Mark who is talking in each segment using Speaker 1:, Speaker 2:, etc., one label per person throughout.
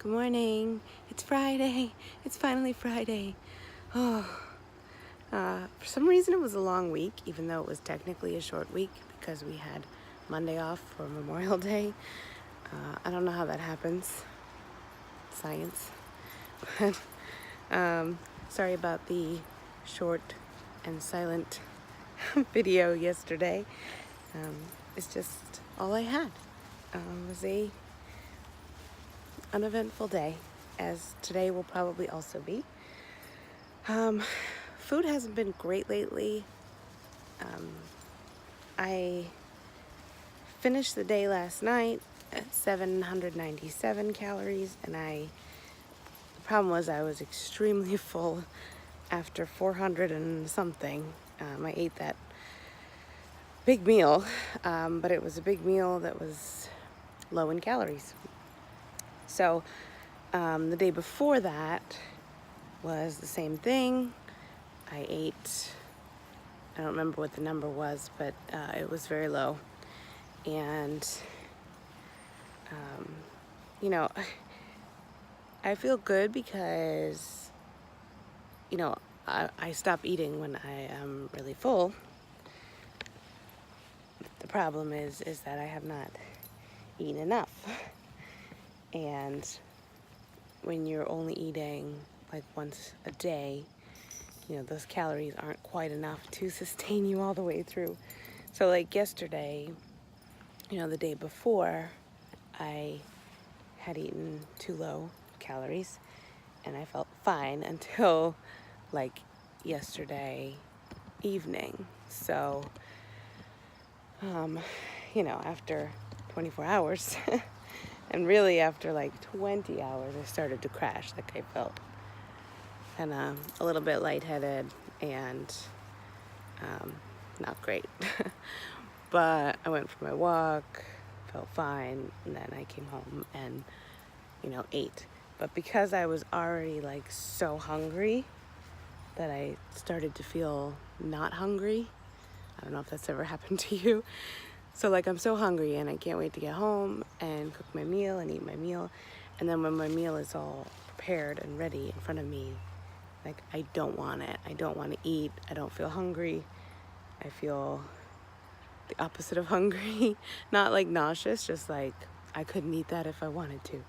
Speaker 1: Good morning. It's Friday. It's finally Friday. Oh, for some reason it was a long week, even though it was technically a short week because we had Monday off for Memorial Day. I don't know how that happens. Science. But sorry about the short and silent video yesterday. It's just all I had. It was a uneventful day, as today will probably also be. Food hasn't been great lately. I finished the day last night at 797 calories, and the problem was I was extremely full after 400 and something. I ate that big meal, but it was a big meal that was low in calories. So the day before that was the same thing. I ate, I don't remember what the number was, but it was very low. And, I feel good because, I stop eating when I am really full. The problem is that I have not eaten enough. And when you're only eating like once a day, those calories aren't quite enough to sustain you all the way through. So like yesterday, the day before, I had eaten too low calories and I felt fine until like yesterday evening. So, after 24 hours and really after like 20 hours, I started to crash. Like I felt kind of a little bit lightheaded and not great. But I went for my walk, felt fine, and then I came home and, ate. But because I was already like so hungry that I started to feel not hungry. I don't know if that's ever happened to you. So like I'm so hungry and I can't wait to get home and cook my meal and eat my meal. And then when my meal is all prepared and ready in front of me, like I don't want it. I don't want to eat. I don't feel hungry. I feel the opposite of hungry. Not like nauseous, just like I couldn't eat that if I wanted to.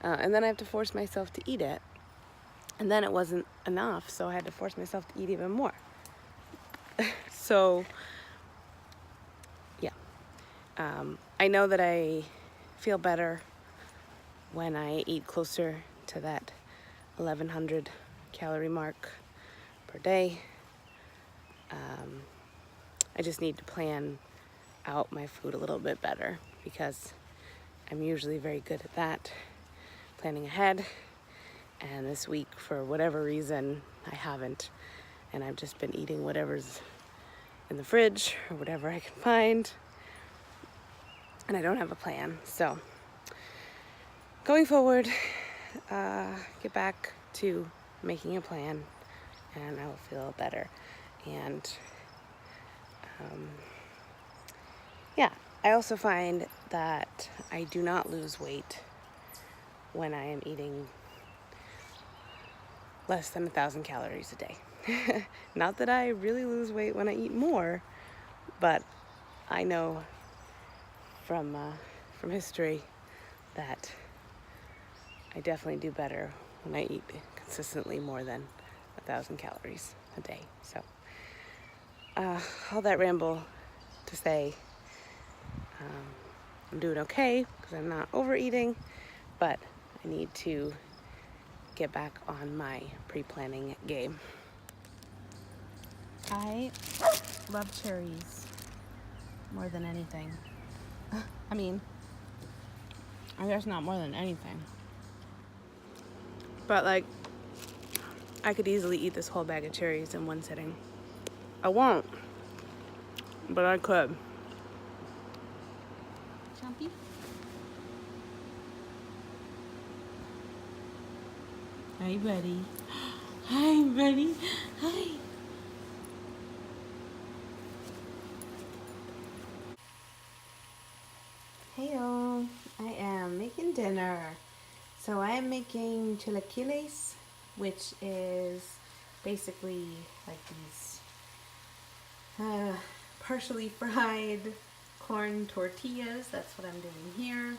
Speaker 1: And then I have to force myself to eat it. And then it wasn't enough, so I had to force myself to eat even more. So, yeah. I know that I feel better when I eat closer to that 1,100 calorie mark per day. I just need to plan out my food a little bit better because I'm usually very good at that, planning ahead. And this week, for whatever reason, I haven't. And I've just been eating whatever's in the fridge or whatever I can find. And I don't have a plan. So going forward, get back to making a plan and I will feel better. And I also find that I do not lose weight when I am eating less than 1,000 calories a day. Not that I really lose weight when I eat more, but I know from history that I definitely do better when I eat consistently more than 1,000 calories a day. So all that ramble to say I'm doing okay because I'm not overeating, but I need to get back on my pre-planning game. I love cherries more than anything. I mean, I guess not more than anything. But like, I could easily eat this whole bag of cherries in one sitting. I won't, but I could. Chompy? Hi, buddy. Hi, buddy. Hi. Hey, y'all. I am making dinner. So I am making chilaquiles, which is basically like these partially fried corn tortillas. That's what I'm doing here.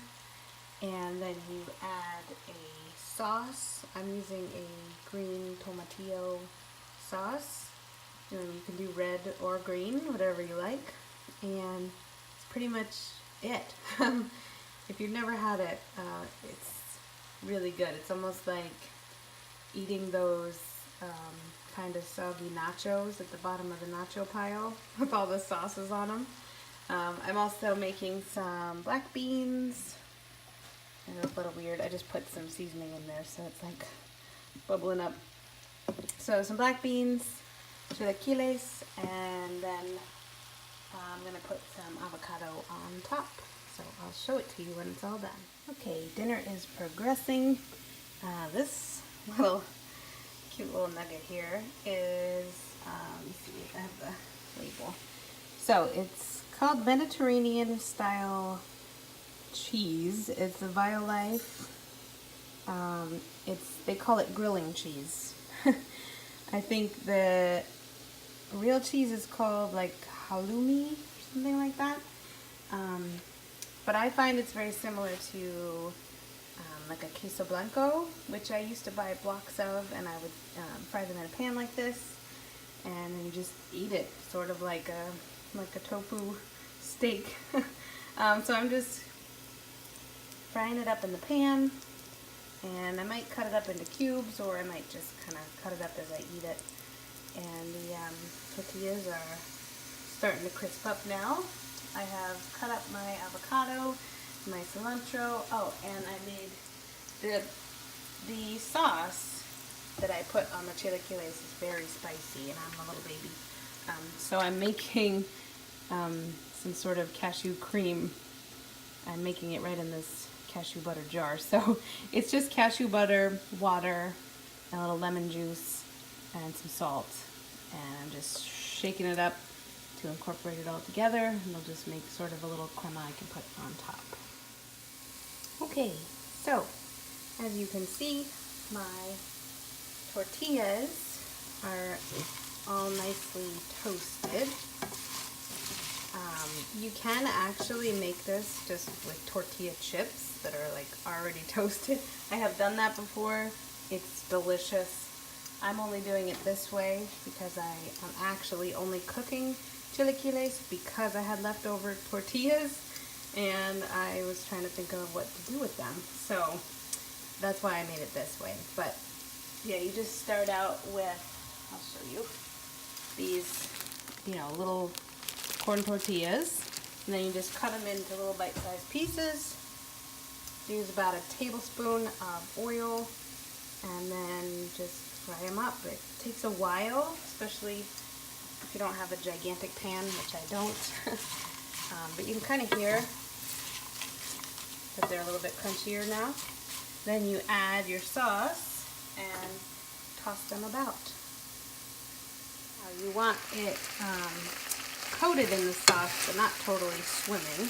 Speaker 1: And then you add a sauce. I'm using a green tomatillo sauce. You can do red or green, whatever you like. And it's pretty much it. If you've never had it, it's really good. It's almost like eating those kind of soggy nachos at the bottom of the nacho pile with all the sauces on them. I'm also making some black beans. It looks a little weird. I just put some seasoning in there so it's like bubbling up. So some black beans, chilaquiles, and then I'm going to put some avocado on top. So I'll show it to you when it's all done. Okay, dinner is progressing. This cute little nugget here is, let me see if I have the label. So it's called Mediterranean style cheese. It's a Violife. They call it grilling cheese. I think the real cheese is called like halloumi or something like that. But I find it's very similar to like a queso blanco, which I used to buy blocks of, and I would fry them in a pan like this, and then you just eat it, sort of like a tofu steak. So I'm just frying it up in the pan, and I might cut it up into cubes, or I might just kind of cut it up as I eat it. And the tortillas are starting to crisp up now. I have cut up my avocado, my cilantro. Oh, and I made the sauce that I put on the chilaquiles is very spicy, and I'm a little baby. So I'm making some sort of cashew cream. I'm making it right in this cashew butter jar. So it's just cashew butter, water, and a little lemon juice, and some salt. And I'm just shaking it up to incorporate it all together, and it'll just make sort of a little crema I can put on top. Okay, so as you can see, my tortillas are all nicely toasted. You can actually make this just with tortilla chips that are like already toasted. I have done that before. It's delicious. I'm only doing it this way because I am actually only cooking chilaquiles because I had leftover tortillas and I was trying to think of what to do with them. So that's why I made it this way. But yeah, you just start out with, I'll show you, these, little corn tortillas, and then you just cut them into little bite-sized pieces. Use about a tablespoon of oil, and then just fry them up. It takes a while, especially if you don't have a gigantic pan, which I don't. But you can kind of hear that they're a little bit crunchier now. Then you add your sauce and toss them about. You want it coated in the sauce, but not totally swimming.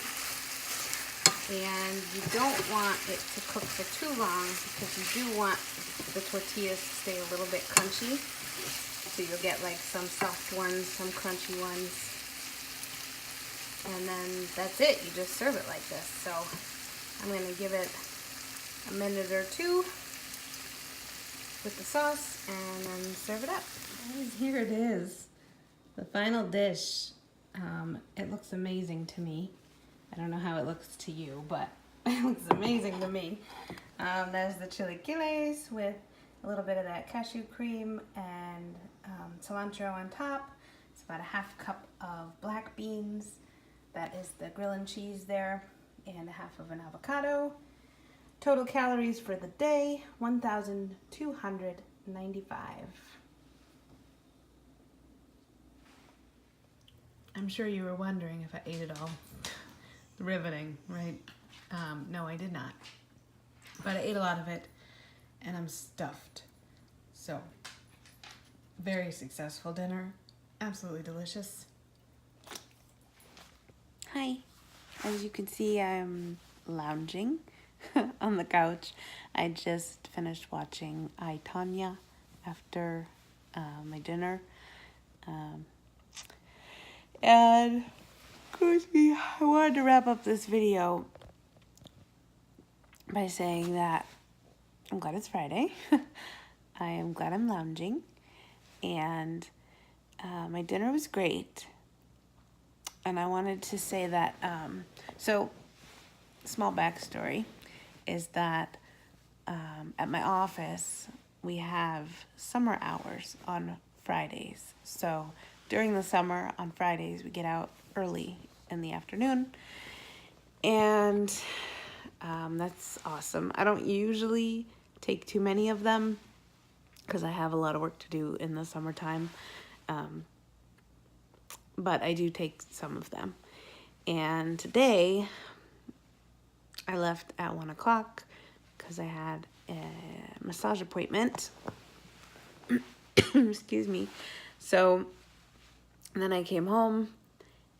Speaker 1: And you don't want it to cook for too long because you do want the tortillas to stay a little bit crunchy. So you'll get like some soft ones, some crunchy ones. And then that's it. You just serve it like this. So I'm going to give it a minute or two with the sauce and then serve it up. Here it is, the final dish. It looks amazing to me. I don't know how it looks to you, but it looks amazing to me. There's the chilaquiles with a little bit of that cashew cream and cilantro on top. It's about a half cup of black beans. That is the grilling cheese there, and a half of an avocado. Total calories for the day, 1,295. I'm sure you were wondering if I ate it all. Riveting, right? No, I did not. But I ate a lot of it, and I'm stuffed. So, very successful dinner. Absolutely delicious. Hi. As you can see, I'm lounging on the couch. I just finished watching I, Tonya after my dinner. And of course, I wanted to wrap up this video by saying that I'm glad it's Friday. I am glad I'm lounging. And my dinner was great. And I wanted to say that, so small backstory is that at my office, we have summer hours on Fridays. So during the summer on Fridays, we get out early in the afternoon. And that's awesome. I don't usually take too many of them because I have a lot of work to do in the summertime. But I do take some of them. And today, I left at 1 o'clock because I had a massage appointment. Excuse me. So then I came home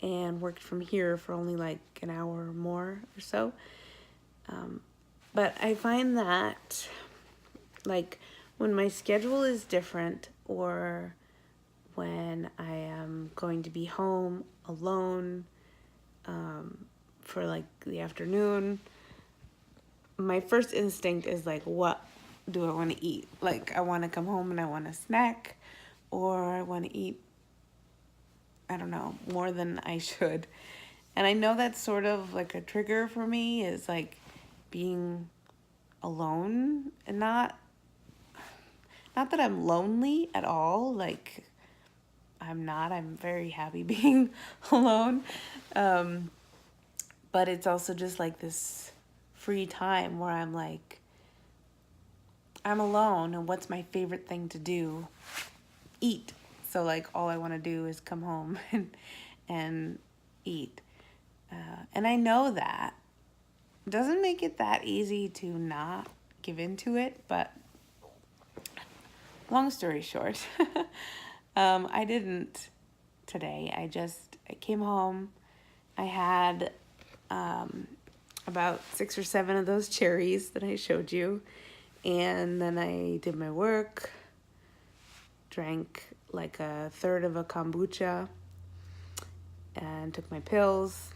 Speaker 1: and worked from here for only like an hour or more or so. But I find that like when my schedule is different or when I am going to be home alone for like the afternoon, my first instinct is like, what do I want to eat? Like I want to come home and I want a snack, or I want to eat, I don't know, more than I should. And I know that's sort of like a trigger for me, is like being alone, and not that I'm lonely at all. Like I'm very happy being alone. But it's also just like this free time where I'm like, I'm alone, and what's my favorite thing to do? Eat. So like all I want to do is come home and eat. And I know that doesn't make it that easy to not give into it, but long story short, I didn't today. I came home. I had about 6 or 7 of those cherries that I showed you. And then I did my work, drank like a third of a kombucha, and took my pills,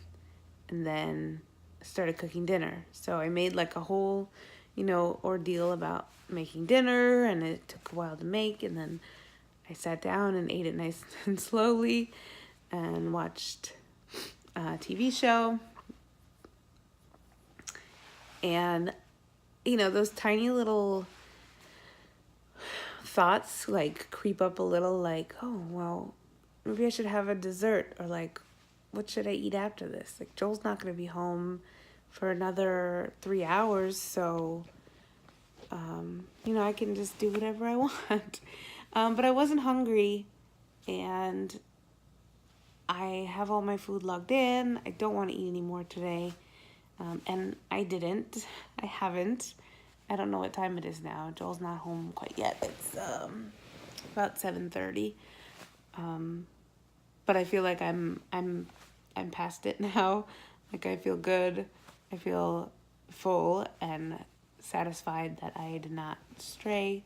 Speaker 1: and then started cooking dinner. So I made like a whole, ordeal about making dinner, and it took a while to make, and then I sat down and ate it nice and slowly and watched a TV show. And, those tiny little thoughts like creep up a little, like, oh, well, maybe I should have a dessert, or like, what should I eat after this? Like, Joel's not going to be home for another 3 hours, so, I can just do whatever I want. But I wasn't hungry, and I have all my food logged in. I don't want to eat anymore today. And I haven't. I don't know what time it is now. Joel's not home quite yet. It's about 7:30. But I feel like I'm past it now. Like I feel good. I feel full and satisfied that I did not stray.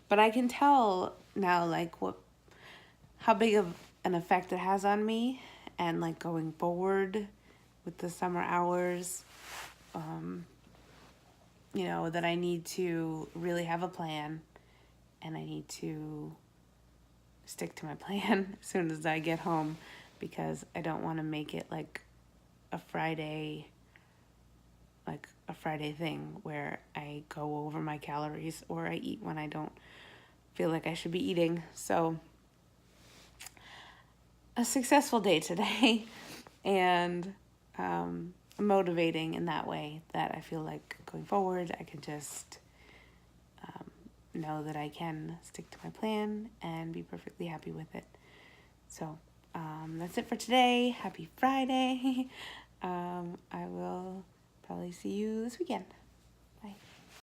Speaker 1: But I can tell now, like how big of an effect it has on me, and like going forward with the summer hours, that I need to really have a plan, and I need to stick to my plan as soon as I get home, because I don't want to make it like a Friday thing where I go over my calories or I eat when I don't feel like I should be eating. So a successful day today, and motivating in that way, that I feel like going forward I can just know that I can stick to my plan and be perfectly happy with it. So that's it for today. Happy Friday. I will probably see you this weekend.